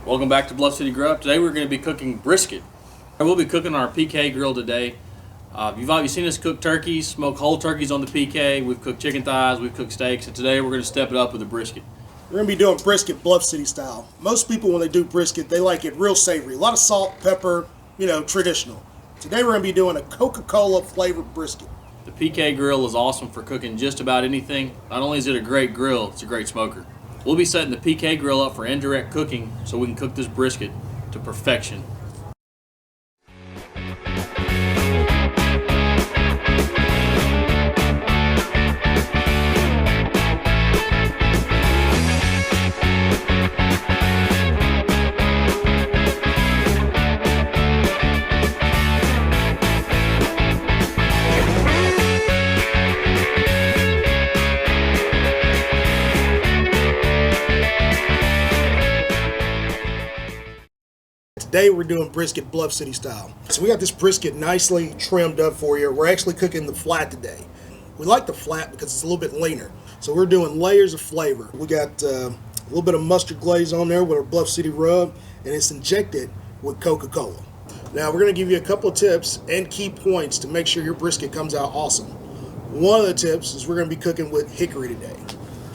Welcome back to Bluff City Grub. Today we're going to be cooking brisket. We'll be cooking on our PK grill today. You've already seen us cook turkeys, smoke whole turkeys on the PK. We've cooked chicken thighs, we've cooked steaks, and today we're going to step it up with a brisket. We're going to be doing brisket Bluff City style. Most people, when they do brisket, they like it real savory. A lot of salt, pepper, traditional. Today we're going to be doing a Coca-Cola flavored brisket. The PK grill is awesome for cooking just about anything. Not only is it a great grill, it's a great smoker. We'll be setting the PK grill up for indirect cooking so we can cook this brisket to perfection. Today we're doing brisket Bluff City style. So we got this brisket nicely trimmed up for you. We're actually cooking the flat today. We like the flat because it's a little bit leaner. So we're doing layers of flavor. We got a little bit of mustard glaze on there with our Bluff City Rub, and it's injected with Coca-Cola. Now we're going to give you a couple of tips and key points to make sure your brisket comes out awesome. One of the tips is we're going to be cooking with hickory today.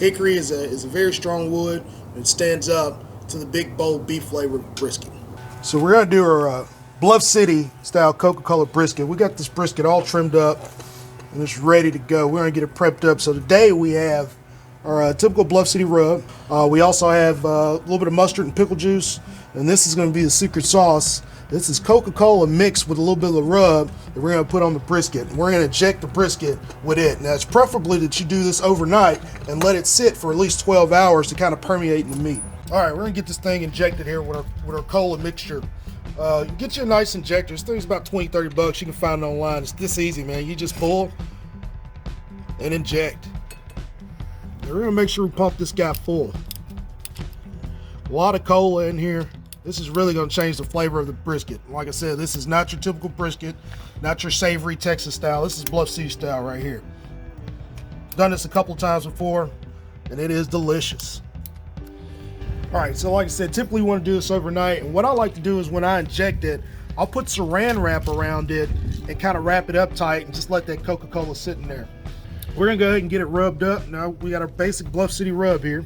Hickory is a very strong wood and stands up to the big bold beef flavored brisket. So we're going to do our Bluff City style Coca-Cola brisket. We got this brisket all trimmed up and it's ready to go. We're going to get it prepped up. So today we have our typical Bluff City rub. We also have a little bit of mustard and pickle juice, and this is going to be the secret sauce. This is Coca-Cola mixed with a little bit of the rub that we're going to put on the brisket. And we're going to inject the brisket with it. Now it's preferably that you do this overnight and let it sit for at least 12 hours to kind of permeate in the meat. All right, we're gonna get this thing injected here with our cola mixture. Get you a nice injector. This thing's about 20, 30 bucks. You can find it online. It's this easy, man. You just pull and inject. Now we're gonna make sure we pump this guy full. A lot of cola in here. This is really gonna change the flavor of the brisket. Like I said, this is not your typical brisket, not your savory Texas style. This is Bluff City style right here. Done this a couple of times before, and it is delicious. All right, so like I said, typically we want to do this overnight, and what I like to do is when I inject it, I'll put saran wrap around it and kind of wrap it up tight and just let that Coca-Cola sit in there. We're gonna go ahead and get it rubbed up. Now we got our basic Bluff City rub here.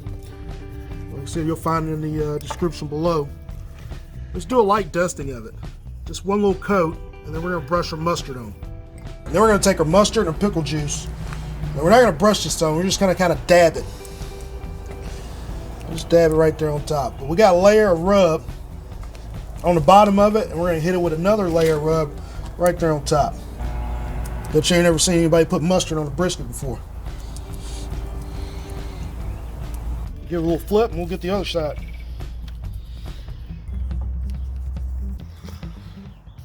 Like I said, you'll find it in the description below. Let's do a light dusting of it. Just one little coat, and then we're gonna brush our mustard on. And then we're gonna take our mustard and pickle juice. Now we're not gonna brush this on, we're just gonna kind of dab it. Just dab it right there on top. But we got a layer of rub on the bottom of it, and we're gonna hit it with another layer of rub right there on top. Bet you ain't never seen anybody put mustard on a brisket before. Give it a little flip and we'll get the other side.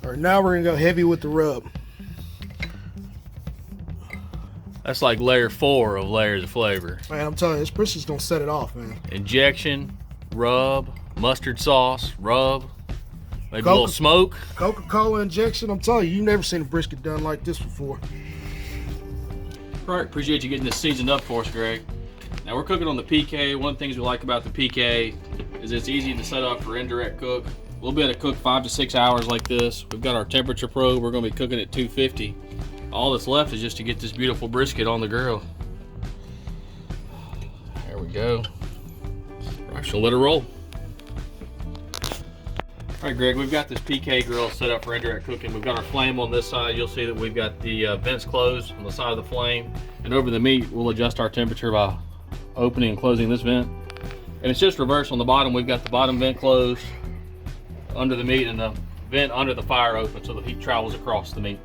All right, now we're gonna go heavy with the rub. That's like layer 4 of layers of flavor. Man, I'm telling you, this brisket's gonna set it off, man. Injection, rub, mustard sauce, rub, maybe a little smoke. Coca-Cola injection, I'm telling you, you've never seen a brisket done like this before. Right, appreciate you getting this seasoned up for us, Greg. Now we're cooking on the PK. One of the things we like about the PK is it's easy to set up for indirect cook. We'll be able to cook 5 to 6 hours like this. We've got our temperature probe. We're gonna be cooking at 250. All that's left is just to get this beautiful brisket on the grill. There we go. I shall let it roll. All right, Greg, we've got this PK grill set up for indirect cooking. We've got our flame on this side. You'll see that we've got the vents closed on the side of the flame. And over the meat, we'll adjust our temperature by opening and closing this vent. And it's just reversed on the bottom. We've got the bottom vent closed under the meat and the vent under the fire open so the heat travels across the meat.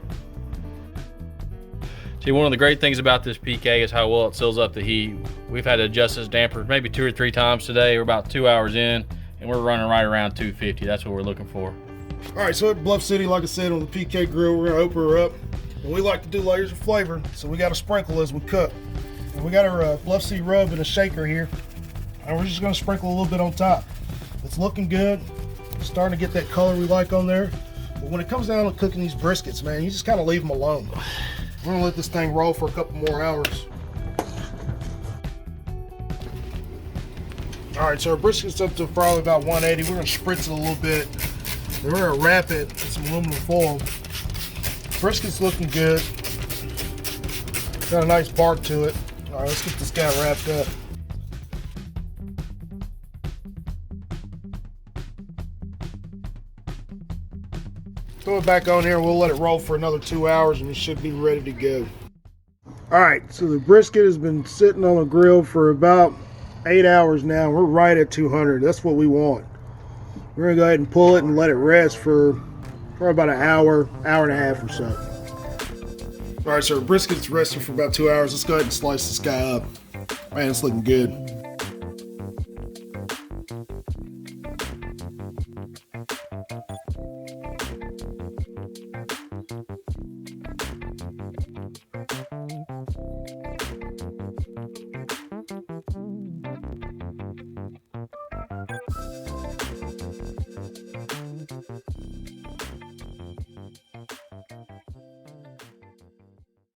See, one of the great things about this PK is how well it seals up the heat. We've had to adjust this damper maybe 2 or 3 times today. We're about 2 hours in, and we're running right around 250. That's what we're looking for. All right, so at Bluff City, like I said, on the PK grill, we're gonna open her up. And we like to do layers of flavor, so we gotta sprinkle as we cook. And we got our Bluff City rub in a shaker here, and we're just gonna sprinkle a little bit on top. It's looking good. It's starting to get that color we like on there. But when it comes down to cooking these briskets, man, you just kind of leave them alone. We're gonna let this thing roll for a couple more hours. All right, so our brisket's up to probably about 180. We're gonna spritz it a little bit. Then we're gonna wrap it in some aluminum foil. Brisket's looking good. Got a nice bark to it. All right, let's get this guy wrapped up. Throw it back on here. We'll let it roll for another 2 hours and it should be ready to go. All right, so the brisket has been sitting on the grill for about 8 hours now. We're right at 200. That's what we want. We're gonna go ahead and pull it and let it rest for about an hour, hour and a half or so. All right, so our brisket's rested for about 2 hours. Let's go ahead and slice this guy up. Man, it's looking good.